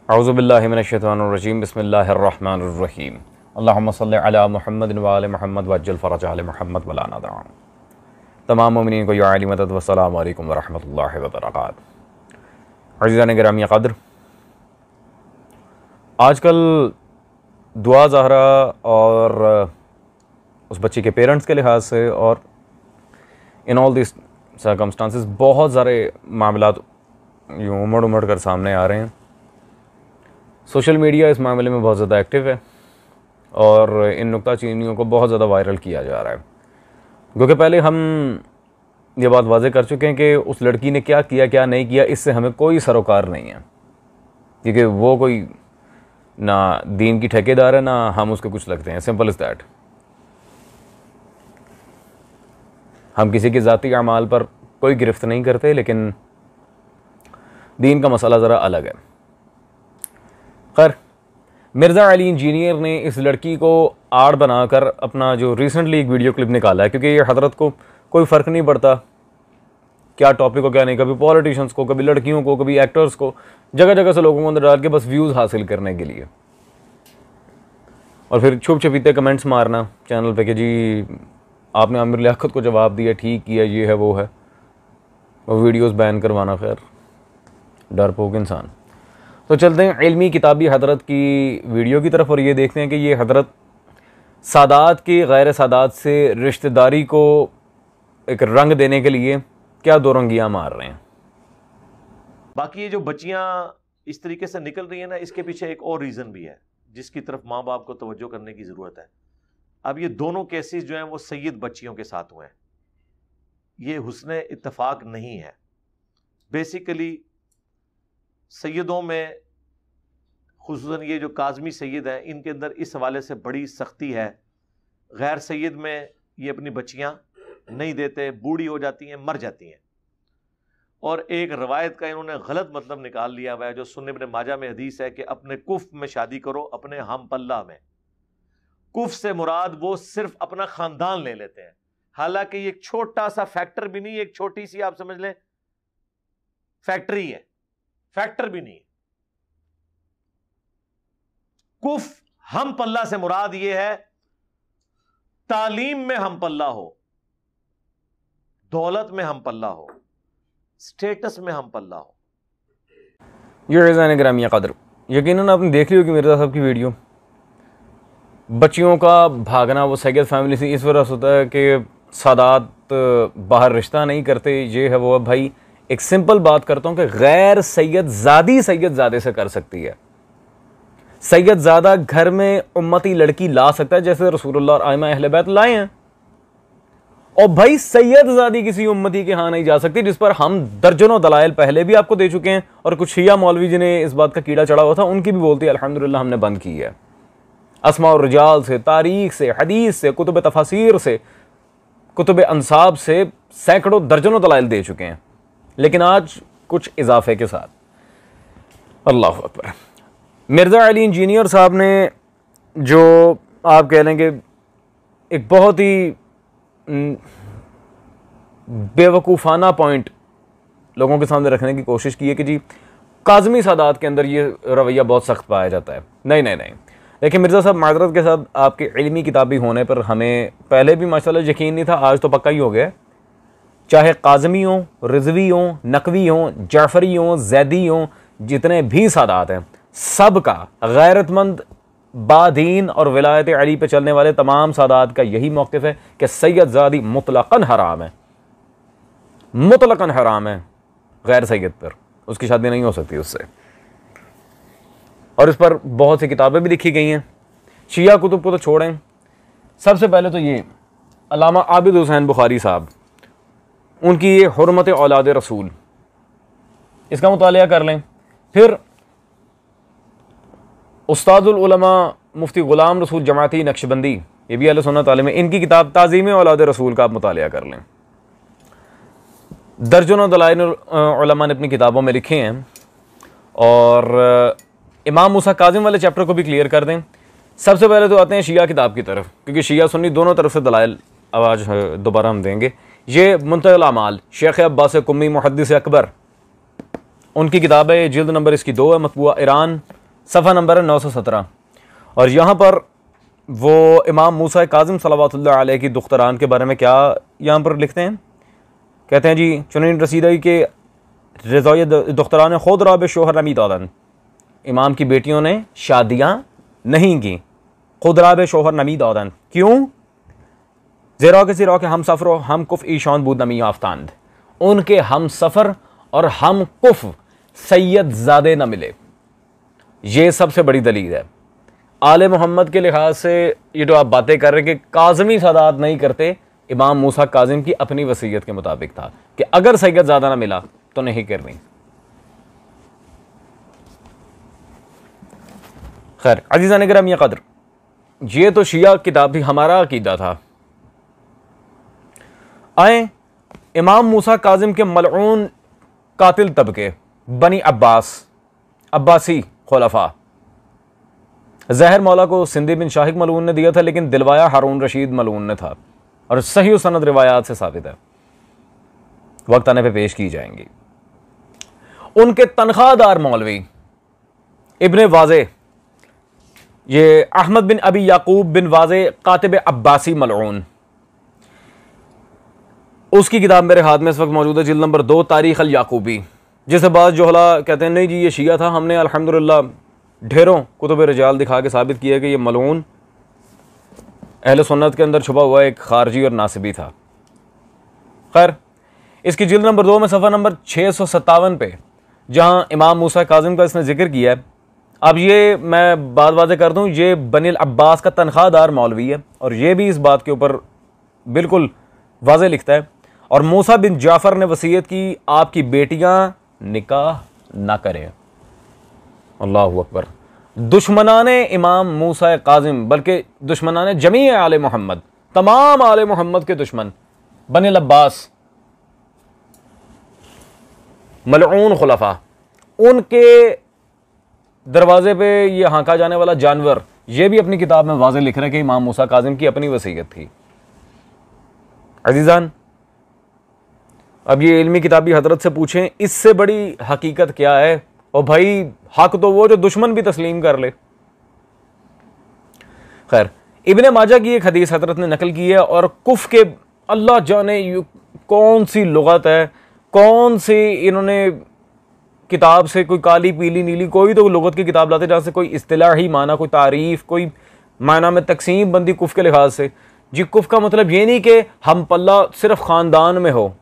औज़ु बिल्लाहि मिनश्शैतानिर्रजीम बिस्मिल्लाहिर्रहमानिर्रहीम अल्लाहुम्मा सल्लि अला मुहम्मद व आले मुहम्मद वअज्जिल फ़रज आले मुहम्मद वला नदअ। तमाम मोमिनीन को या आली मदद व अस्सलामु अलैकुम व रहमतुल्लाहि व बरकातहू। अज़ीज़ान गिरामी क़द्र, आजकल दुआ ज़हरा और उस बच्ची के पेरेंट्स के लिहाज से और इन ऑल दिस सर्कमस्टांसेस बहुत सारे मामलात यूँ उमड़ कर सामने आ रहे हैं। सोशल मीडिया इस मामले में बहुत ज़्यादा एक्टिव है और इन नुक्ताचीनियों को बहुत ज़्यादा वायरल किया जा रहा है, क्योंकि पहले हम ये बात वाज़ेह कर चुके हैं कि उस लड़की ने क्या किया क्या नहीं किया इससे हमें कोई सरोकार नहीं है, क्योंकि वो कोई ना दीन की ठेकेदार है ना हम उसके कुछ लगते हैं। Simple is that. हम किसी के ज़ाती अमाल पर कोई गिरफ्त नहीं करते, लेकिन दीन का मसला ज़रा अलग है। खैर, मिर्ज़ा अली इंजीनियर ने इस लड़की को आड़ बनाकर अपना जो रिसेंटली एक वीडियो क्लिप निकाला है, क्योंकि ये हज़रत को कोई फ़र्क नहीं पड़ता क्या टॉपिक को क्या नहीं, कभी पॉलिटिशियंस को, कभी लड़कियों को, कभी एक्टर्स को, जगह जगह से लोगों को अंदर डाल के बस व्यूज़ हासिल करने के लिए, और फिर छुप छुपीते कमेंट्स मारना चैनल पे कि जी आपने आमिर लियाकत को जवाब दिया, ठीक किया, ये है वो है, और वीडियोस बैन करवाना। खैर, डरपोक इंसान। तो चलते हैं इल्मी किताबी हजरत की वीडियो की तरफ और ये देखते हैं कि ये हजरत सादात की गैर सादात से रिश्तेदारी को एक रंग देने के लिए क्या दो रंगियाँ मार रहे हैं। बाकी ये जो बच्चियां इस तरीके से निकल रही है ना, इसके पीछे एक और रीज़न भी है जिसकी तरफ माँ बाप को तवज्जो करने की ज़रूरत है। अब ये दोनों केसेस जो हैं वो सैयद बच्चियों के साथ हुए हैं। ये हुस्न इत्तफाक नहीं है। बेसिकली सैयदों में खुसूसन ये जो काज़मी सैयद हैं, इनके अंदर इस हवाले से बड़ी सख्ती है। गैर सैयद में ये अपनी बच्चियां नहीं देते, बूढ़ी हो जाती हैं, मर जाती हैं। और एक रवायत का इन्होंने गलत मतलब निकाल लिया हुआ है, जो सुन्नी इब्न माजा में हदीस है कि अपने कुफ में शादी करो, अपने हम पल्ला में। कुफ से मुराद वो सिर्फ अपना ख़ानदान ले लेते हैं, हालांकि ये एक छोटा सा फैक्टर भी नहीं, एक छोटी सी आप समझ लें फैक्ट्री है, फैक्टर भी नहीं। कुफ हम पल्ला से मुराद यह है तालीम में हम पल्ला हो, दौलत में हम पल्ला हो, स्टेटस में हम पल्ला हो। ये ज़ान गिरामी क़द्र, यकीनन आपने देख ली होगी मिर्ज़ा साहब की वीडियो। बच्चियों का भागना वो सैयद फैमिली से इस वजह से होता है कि सादात बाहर रिश्ता नहीं करते, ये है वो है। भाई एक सिंपल बात करता हूँ कि गैर सैयद ज़ादी सैयद ज़ादे से कर सकती है। सैयद ज़ादा घर में उम्मती लड़की ला सकता है, जैसे रसूलुल्लाह और आइमा अहले बैत लाए हैं। और भाई सैयद ज़ादी किसी उम्मती के यहाँ नहीं जा सकती, जिस पर हम दर्जनों दलाइल पहले भी आपको दे चुके हैं, और कुछ शिया मौलवी जिन्हें इस बात का कीड़ा चढ़ा हुआ था उनकी भी बोलती है अल्हम्दुलिल्लाह हमने बंद की है। अस्मा और रिजाल से, तारीख से, हदीस से, कुतुब तफासीर से, कुतुब अंसाब से सैकड़ों दर्जनों दलाइल दे चुके हैं, लेकिन आज कुछ इजाफे के साथ। अल्लाह अकबर। मिर्ज़ा अली इंजीनियर साहब ने जो आप कह लेंगे एक बहुत ही बेवकूफ़ाना पॉइंट लोगों के सामने रखने की कोशिश की है कि जी काज़मी सादात के अंदर ये रवैया बहुत सख्त पाया जाता है। नहीं नहीं नहीं, लेकिन मिर्ज़ा साहब माजरत के साथ आपके इल्मी किताबी होने पर हमें पहले भी माशाल्लाह यकीन नहीं था, आज तो पक्का ही हो गया। चाहे काज़मी हों, रिजवी हों, नकवी हों, जाफ़री हों, जैदी हों, जितने भी सादात हैं सब का गैरतमंद बादीन और विलायत अली पे चलने वाले तमाम सादात का यही मौक़िफ़ है कि सैयद ज़ादी मुतलक़न हराम है, मुतलक़न हराम है। गैर सैयद पर उसकी शादी नहीं हो सकती उससे, और इस पर बहुत सी किताबें भी लिखी गई हैं। शिया कुतुब को तो छोड़ें, सबसे पहले तो ये अल्लामा आबिद हुसैन बुखारी साहब, उनकी ये हुर्मत औलाद रसूल, इसका मुतालिया कर लें। फिर उस्तादुल उलमा मुफ्ती ग़ुलाम रसूल जमाती नक्शबंदी, ये भी अहले सुन्नत आलिम है, इनकी किताब ताज़ीम औलाद रसूल का आप मुतालिया कर लें। दर्जनों दलाइल उलमा ने अपनी किताबों में लिखे हैं, और इमाम मूसा काज़िम वाले चैप्टर को भी क्लियर कर दें। सबसे पहले तो आते हैं शिया किताब की तरफ, क्योंकि शिया सुन्नी दोनों तरफ से दलाइल आज दोबारा हम देंगे। ये मुंतक़िल अमाल शेख अब्बास कुम्मी मुहद्दिस अकबर, उनकी किताब है, जिल्द नंबर इसकी 2 है, मतबूआ ईरान, सफ़ा नंबर है 917। और यहाँ पर वो इमाम मूसा काज़िम सल्लल्लाहु अलैहि की दुख्तरान के बारे में क्या यहाँ पर लिखते हैं। कहते हैं जी, चुनीन रसीदाई के रज़ाय दुख्तरान खुद राब शोहर नमी दादन, इमाम की बेटियों ने शादियाँ नहीं की। खुद राब शोहर नमी दादन, क्यों? ज़ेरा के हम सफ़र हम कुफ ईशान बूद नमी आफ्तांद, उनके हम सफ़र और हम कुफ सैयद ज़ादे न मिले। ये सबसे बड़ी दलील है आले मोहम्मद के लिहाज से। ये जो आप बातें कर रहे हैं कि काज़मी सादात नहीं करते, इमाम मूसा काज़िम की अपनी वसीयत के मुताबिक था कि अगर सैयद ज़्यादा ना मिला तो नहीं करनी। खैर अज़ीज़ान किराम ये कदर, ये तो शिया किताब भी हमारा अकीदा था। आए इमाम मूसा काज़िम के मलऊन कातिल तबके बनी अब्बासी खुलफा, ज़हर मौला को सिंधी बिन शाहिक मलऊन ने दिया था, लेकिन दिलवाया हारून रशीद मलऊन ने था, और सही सनद रिवायात से साबित है, वक्त आने पे पेश की जाएंगी। उनके तनख्वाहदार मौलवी इब्ने वाज़े, ये अहमद बिन अबी याकूब बिन वाज़े कातिब अब्बासी मलऊन, उसकी किताब मेरे हाथ में इस वक्त मौजूद है, जिल्द नंबर 2 तारीख अल याकूबी, जिसे बाद जोहला कहते हैं नहीं जी ये शिया था। हमने अल्हम्दुलिल्लाह ढेरों कुतुब रिजाल दिखा के साबित किया कि ये मलऊन अहले सुन्नत के अंदर छुपा हुआ एक खारजी और नासिबी था। खैर इसकी जिल्द नंबर 2 में सफ़ा नंबर 657 पे जहाँ इमाम मूसा काज़िम का इसने जिक्र किया है। अब ये मैं बात वाज़ेह कर दूँ, ये बनील अब्बास का तनख्वाहदार मौलवी है, और ये भी इस बात के ऊपर बिल्कुल वाज़ेह लिखता है। और मूसा बिन जाफ़र ने वसीयत की आपकी बेटियां निकाह ना करें। अल्लाहु अकबर। दुश्मनाने इमाम मूसा काज़िम, बल्कि दुश्मनाने जमी आले मोहम्मद, तमाम आले मोहम्मद के दुश्मन बनील अब्बास मलऊन खुलफा, उनके दरवाजे पे ये हाँका जाने वाला जानवर, ये भी अपनी किताब में वाज़ेह लिख रहे हैं कि इमाम मूसा काज़िम की अपनी वसीयत थी। अजीज़ान अब ये इल्मी किताबी हजरत से पूछें इससे बड़ी हकीकत क्या है, और भाई हक तो वो जो दुश्मन भी तस्लीम कर ले। खैर इब्ने माजा की एक हदीस हजरत ने नकल की है, और कुफ के अल्लाह जाने कौन सी लुगत है, कौन सी इन्होंने किताब से कोई काली पीली नीली कोई तो लुगत की किताब लाते जहाँ से कोई इस्तिलाही माना, कोई तारीफ, कोई माना में तकसीम बंदी कुफ के लिहाज से। जी कुफ का मतलब ये नहीं कि हम पल्ला सिर्फ ख़ानदान में हो,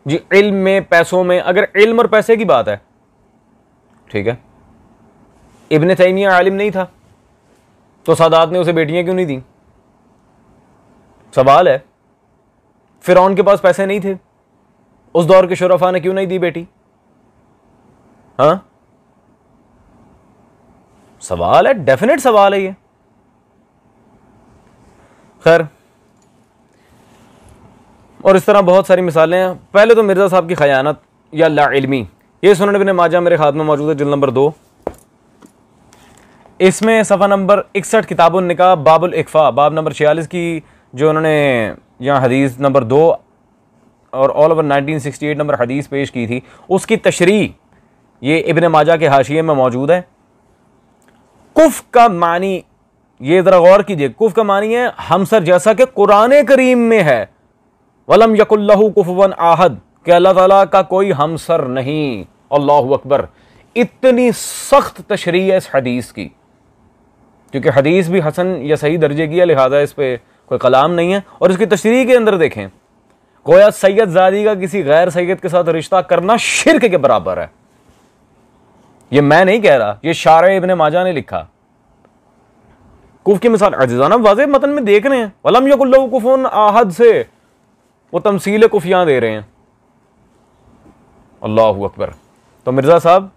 जी इल्म में पैसों में, अगर इल्म और पैसे की बात है ठीक है, इब्ने तैमिया आलिम नहीं था तो सादात ने उसे बेटियां क्यों नहीं दी? सवाल है। फिरौन के पास पैसे नहीं थे, उस दौर के शुरफा ने क्यों नहीं दी बेटी? हाँ सवाल है, डेफिनेट सवाल है ये। खैर और इस तरह बहुत सारी मिसालें हैं। पहले तो मिर्ज़ा साहब की खयानत या ला इल्मी, ये सुनन इब्ने माजा मेरे हाथ में मौजूद है, जिल्द नंबर 2, इसमें सफ़ा नंबर 61 किताबुन निकाह बाबुल इकफ़ा, बाब नंबर 46 की जो उन्होंने यहाँ हदीस नंबर 2 और ऑल ओवर 1968 नंबर हदीस पेश की थी, उसकी तशरीह ये इब्ने माजा के हाशिये में मौजूद है। कुफ का मानी, ये ज़रा गौर कीजिए, कुफ का मानी है हमसर, जैसा कि कुरान करीम में है, वलम यकुल्लहु कुफुवन आहद, कि अल्लाह ताला का कोई हमसर नहीं। अल्लाहु अकबर। इतनी सख्त तशरीह है इस हदीस की, क्योंकि हदीस भी हसन या सही दर्जे की है, लिहाजा इस पर कोई कलाम नहीं है। और इसकी तशरीह के अंदर देखें, गोया सैयद ज़ादी का किसी गैर सैयद के साथ रिश्ता करना शिर्क के बराबर है। ये मैं नहीं कह रहा, ये शारे इब्ने माजा ने लिखा। कुफ की मिसाल अजीज़ाना वाज़ेह मतन में देख रहे हैं, वलम यकुल्लहु कुफुवन आहद से वो तमसील कुफियाँ दे रहे हैं। अल्लाहु अकबर। तो मिर्ज़ा साहब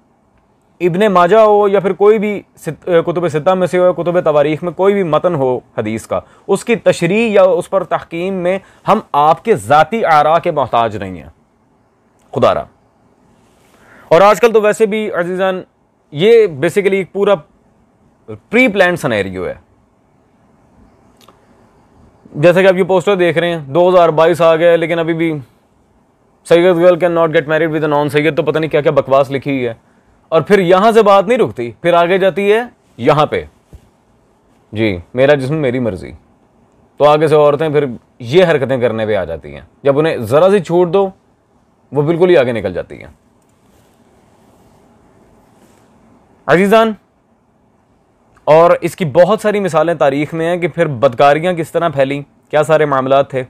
इब्ने माजा हो या फिर कोई भी कुतुब सित्ता में से हो, कुतुब तवारीख में कोई भी मतन हो हदीस का, उसकी तशरीह या उस पर तहकीम में हम आपके ज़ाती आरा के मोहताज नहीं हैं, खुदारा। और आजकल तो वैसे भी अजीज़ान ये बेसिकली एक पूरा प्री प्लान सिनेरियो है। जैसे कि आप ये पोस्टर देख रहे हैं, 2022 आ गया लेकिन अभी भी Syed girl can not get married with a non Syed, तो पता नहीं क्या क्या बकवास लिखी हुई है। और फिर यहां से बात नहीं रुकती, फिर आगे जाती है यहां पे, जी मेरा जिस्म मेरी मर्जी। तो आगे से औरतें फिर ये हरकतें करने पे आ जाती हैं, जब उन्हें जरा सी छूट दो वो बिल्कुल ही आगे निकल जाती हैं। अजीजान, और इसकी बहुत सारी मिसालें तारीख में हैं कि फिर बदकारियां किस तरह फैली, क्या सारे मामलात थे,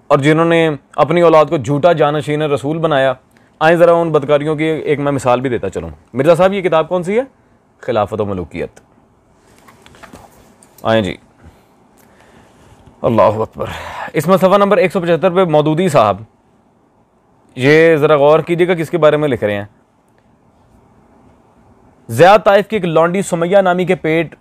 और जिन्होंने अपनी औलाद को झूठा जानशीन रसूल बनाया। आए ज़रा उन बदकारियों की एक मैं मिसाल भी देता चलूँ। मिर्ज़ा साहब, ये किताब कौन सी है? खिलाफत व मलूकियत। आए जी, अल्लाह अकबर। इसमें सफ़ा नंबर 175 पे मौदूदी साहब, ये ज़रा गौर कीजिएगा किसके बारे में लिख रहे हैं। ज़ियाद ताइफ की एक लौंडी सुमैया नामी के पेट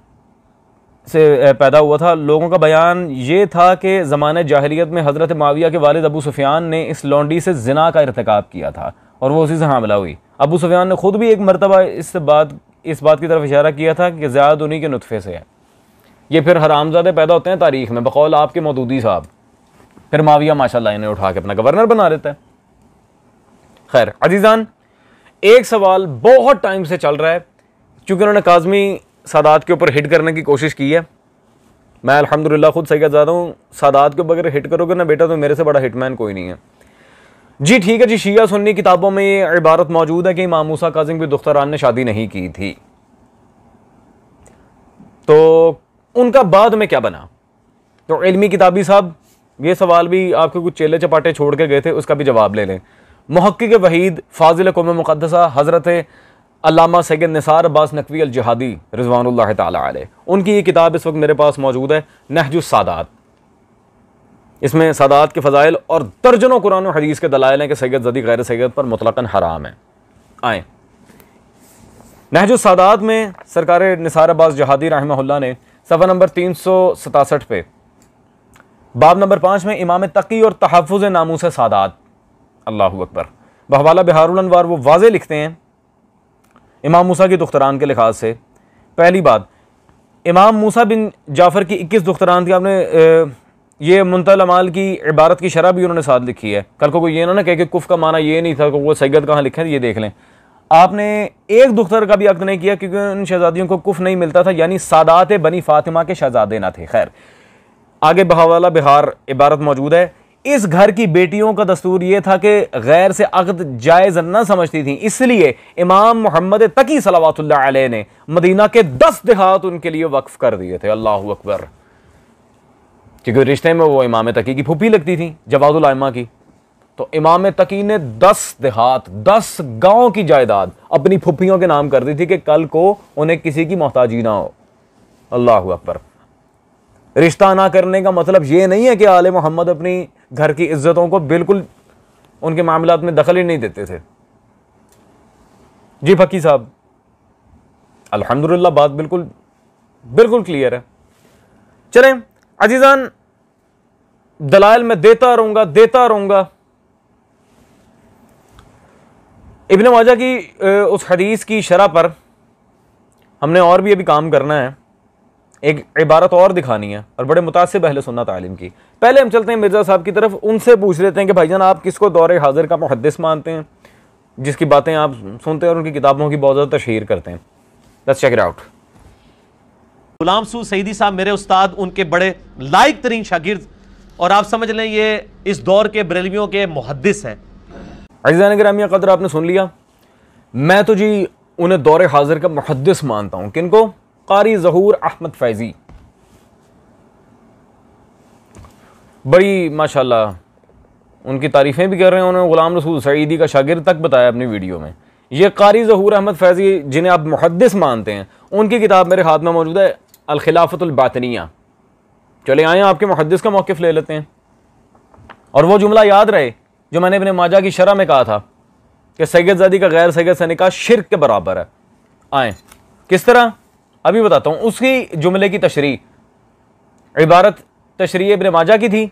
से पैदा हुआ था। लोगों का बयान ये था कि ज़माने जाहिलियत में हज़रत माविया के वालिद अबू सुफियान ने इस लौंडी से ज़िना का इर्तिकाब किया था और वो उसी से हामिला हुई। अबू सुफियान ने खुद भी एक मरतबा इस बात की तरफ इशारा किया था कि ज़ियाद उन्हीं के नुतफ़े से है। ये फिर हरामज़ादे पैदा होते हैं तारीख़ में, बकौल आपके मौदूदी साहब। फिर माविया माशाल्लाह इन्हें उठा के अपना गवर्नर बना देता है। खैर अजीज़ान, एक सवाल बहुत टाइम से चल रहा है, क्योंकि उन्होंने काज़मी सादात के ऊपर हिट करने की कोशिश की है। मैं अल्हम्दुलिल्लाह खुद सैयद-ज़ादा हूँ। सादात के ऊपर अगर हिट करोगे ना बेटा, तो मेरे से बड़ा हिटमैन कोई नहीं है। जी ठीक है जी, शिया सुन्नी किताबों में ये इबारत मौजूद है कि इमाम मूसा काज़िम की दुख्तरान ने शादी नहीं की थी, तो उनका बाद में क्या बना? तो इल्मी किताबी साहब, ये सवाल भी आपके कुछ चेले चपाटे छोड़ के गए थे, उसका भी जवाब ले लें। मुहक्किक वहीद फाजिल कौम मुक़द्दसा हज़रत अल्लामा सैयद निसार अब्बास नकवी अल जिहादी रिज़वानुल्लाह ताला अलैह, उनकी ये किताब इस वक्त मेरे पास मौजूद है, नहजुस सादात। इसमें सादात के फ़ज़ाइल और दर्जनों कुरान और हदीस के दलाइल हैं कि सैयद ज़दी गैर सैयद पर मुतलक़न हराम है। आए नहजुस सादात में सरकार निसार अब्बास जिहादी रहमहुल्लाह ने सफ़ा नंबर 367 पे बाब नंबर 5 में इमाम तकी और तहफ़्फ़ुज़ नामूस सादात, अल्लाहु अकबर, बहवाला बिहारुल अनवार वो वाज़े लिखते हैं इमाम मूसा की दुख्तरान के लिहाज से। पहली बात, इमाम मूसा बिन जाफ़र की 21 दुख्तरान थी। आपने ये मुंतल अमाल की इबारत की शरह भी उन्होंने साथ लिखी है। कल को कोई ये ना कहे कि कुफ़ का माना ये नहीं था, वो सैयद कहाँ लिखे थे, ये देख लें। आपने एक दुख्तर का भी अक्द नहीं किया, क्योंकि उन शहजादियों को कुफ़ नहीं मिलता था, यानी सादात बनी फ़ातिमा के शहजादे ना थे। खैर, आगे बहवाला बिहार इबारत मौजूद है। इस घर की बेटियों का दस्तूर यह था कि गैर से अक़द जायज़ न समझती थी, इसलिए इमाम मोहम्मद तकी सलावतुल्लाह अलैह ने मदीना के 10 देहात उनके लिए वक्फ कर दिए थे। अल्लाहु अकबर। क्योंकि रिश्ते में वो इमाम तकी की फूफी लगती थी, जवादुल आइमा की, तो इमाम तकी ने 10 देहात, 10 गांव की जायदाद अपनी फूफियों के नाम कर दी थी कि कल को उन्हें किसी की मोहताजी ना हो। अल्लाहु अकबर। रिश्ता ना करने का मतलब ये नहीं है कि आले मोहम्मद अपनी घर की इज्जतों को बिल्कुल उनके मामलात में दखल ही नहीं देते थे। जी फकी साहब, अल्हम्दुलिल्लाह बात बिल्कुल बिल्कुल क्लियर है। चलें अजीजान, दलाइल में देता रहूंगा। इब्न माजा की उस हदीस की शरह पर हमने और भी अभी काम करना है, एक इबारत और दिखानी है, और बड़े मुतासिब अहले सुन्नत आलिम की। पहले हम चलते हैं मिर्ज़ा साहब की तरफ, उनसे पूछ लेते हैं कि भाईजान आप किसको दौरे हाजिर का मुहद्दिस मानते हैं, जिसकी बातें आप सुनते हैं और उनकी किताबों की बहुत ज़्यादा तशहीर करते हैं। Let's check it out. Ghulam Sood Saeedi साहब मेरे उस्ताद, उनके बड़े लायक तरीन शागिर्द, और आप समझ लें ये इस दौर के बरेलवियों के मुहद्दिस हैं। अज़ीज़ान गिरामी क़द्र, आपने सुन लिया, मैं तो जी उन्हें दौरे हाजिर का मुहद्दिस मानता हूँ। किनको? कारी ज़हूर अहमद फैज़ी, बड़ी माशाल्लाह उनकी तारीफ़ें भी कर रहे हैं। उन्होंने गुलाम रसूल सईदी का शागिर्द तक बताया अपनी वीडियो में। ये कारी ज़हूर अहमद फैज़ी, जिन्हें आप मुहद्दिस मानते हैं, उनकी किताब मेरे हाथ में मौजूद है, अल खिलाफतुल बातिनिया। चले आए आपके मुहद्दिस का मौक़िफ़ ले लेते हैं। और वो जुमला याद रहे जो मैंने इब्न माजा की शरह में कहा था कि सैयद ज़ादी का गैर सैयद से निकाह शिर्क के बराबर है। आए किस तरह, अभी बताता हूँ। उसकी जुमले की तशरीह, इबारत तशरीह इब्न माजा की थी,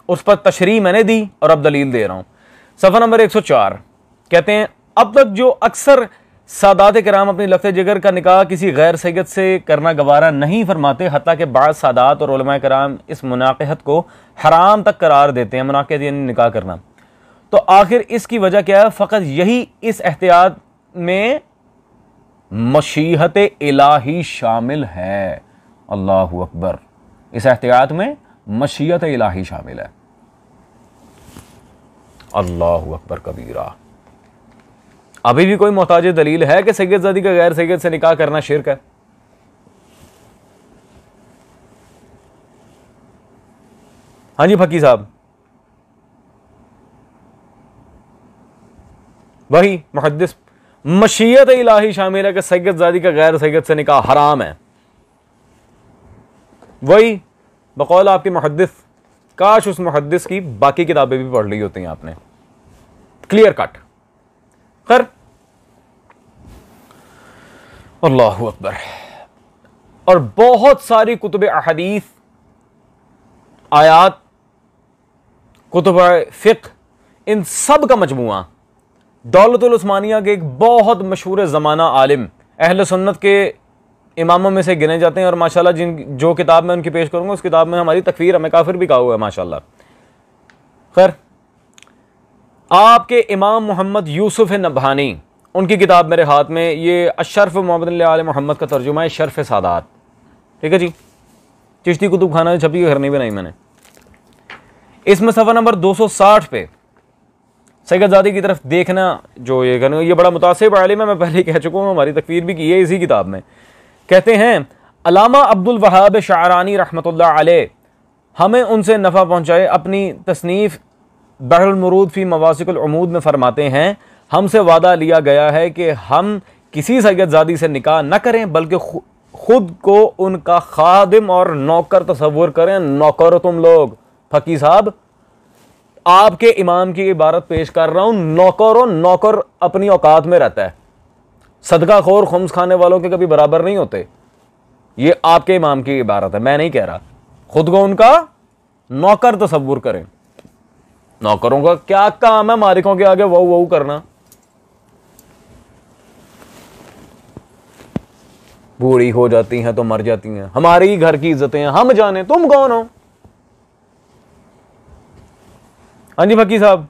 उस पर तशरीह मैंने दी और अब दलील दे रहा हूँ। सफ़ा नंबर 104 कहते हैं, अब तक जो अक्सर सादात किराम अपनी लफ्ज़ जिगर का निकाह किसी गैर सैयद से करना गवारा नहीं फरमाते, हत्ता के बाद सादात और उलमा किराम इस मुनाक़हत को हराम तक करार देते हैं। मुनाक़हत यानी निकाह करना। तो आखिर इसकी वजह क्या है? फ़कत यही इस एहतियात में मशीहत इलाही शामिल है। अल्लाहु अकबर, इस एहतियात में मशीहत इलाही शामिल है। अल्लाहु अकबर कबीरा। अभी भी कोई मोहताज दलील है कि सैयदजादी का गैर सैयद से निकाह करना शिर्क है? हाँ जी फकी साहब, वही मुहद्दिस, मशीयत इलाही शामिल है कि सैयदजादी का गैर सैयद से निकाह हराम है। वही बकौल आपके मुहद्दिस, काश उस मुहद्दिस की बाकी किताबें भी पढ़ ली होती हैं आपने, क्लियर कट। खैर, अल्लाहु अकबर। और बहुत सारी कुतुब अहदीस, आयात, कुतुब फ़िक़्ह, इन सब का मजमुआ दौलतुल उस्मानिया के एक बहुत मशहूर ज़माना आलिम, अहले सुन्नत के इमामों में से गिने जाते हैं। और माशाल्लाह जो किताब मैं उनकी पेश करूंगा उस किताब में हमारी तकफीर, हमें काफिर भी कहा हुआ है माशाल्लाह। खैर, आपके इमाम मोहम्मद यूसुफ नबहानी, उनकी किताब मेरे हाथ में, ये अशरफ मोहम्मद आल मोहम्मद का तर्जुमा है, शरफ सादात। ठीक है जी, चिश्ती कुतुब खाना छपी घर नहीं बनाई मैंने। इसमें सफ़ा नंबर 260 पे सैयदजादी की तरफ देखना, जो ये बड़ा मुतासिब आलिम है, मैं पहले ही कह चुका हूँ, हमारी तकफीर भी की है इसी किताब में। कहते हैं अल्लामा अब्दुल वहाब शारानी रहमतुल्लाह अलैह हमें उनसे नफ़ा पहुँचाए अपनी तसनीफ़ बहरुल मुरूद फ़ी मवासिकुल उमूद में फरमाते हैं, हमसे वादा लिया गया है कि हम किसी सैयदजादी से निकाह न करें, बल्कि खुद को उनका खादिम और नौकर तसव्वुर करें। नौकर तुम लोग, फकी साहब आपके इमाम की इबारत पेश कर रहा हूं, नौकर, नौकर अपनी औकात में रहता है, सदका खोर खुम्स खाने वालों के कभी बराबर नहीं होते। ये आपके इमाम की इबारत है, मैं नहीं कह रहा। खुद को उनका नौकर तसव्वुर करें। नौकरों का क्या काम है मालिकों के आगे वहू वहू करना? बूढ़ी हो जाती हैं तो मर जाती हैं, हमारे ही घर की इज्जतें हैं, हम जाने तुम कौन हो? हाँ जी फकी साहब,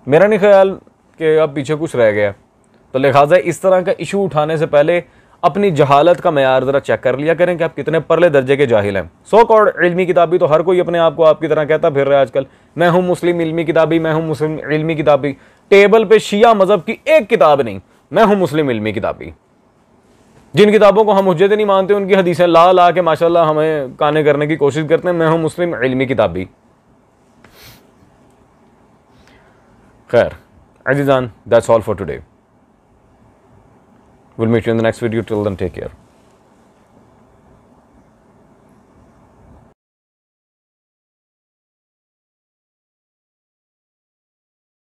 मेरा नहीं ख्याल कि अब पीछे कुछ रह गया, तो लिहाजा इस तरह का इशू उठाने से पहले अपनी जहालत का मयार ज़रा चेक कर लिया करें कि आप कितने परले दर्जे के जाहिल हैं। सो कॉल्ड इल्मी किताबी तो हर कोई अपने आप को आपकी तरह कहता फिर रहा है आजकल, मैं हूं मुस्लिम इल्मी किताबी, मैं हूं मुस्लिम इल्मी किताबी। टेबल पे शिया मजहब की एक किताब नहीं, मैं हूं मुस्लिम इल्मी किताबी। जिन किताबों को हम हुज्जत नहीं मानते उनकी हदीसें ला ला के माशाल्लाह हमें काने करने की कोशिश करते हैं, मैं हूं मुस्लिम इल्मी किताबी। खैर अजीजान, that's all for today. We'll meet you in the next video. Till then, take care.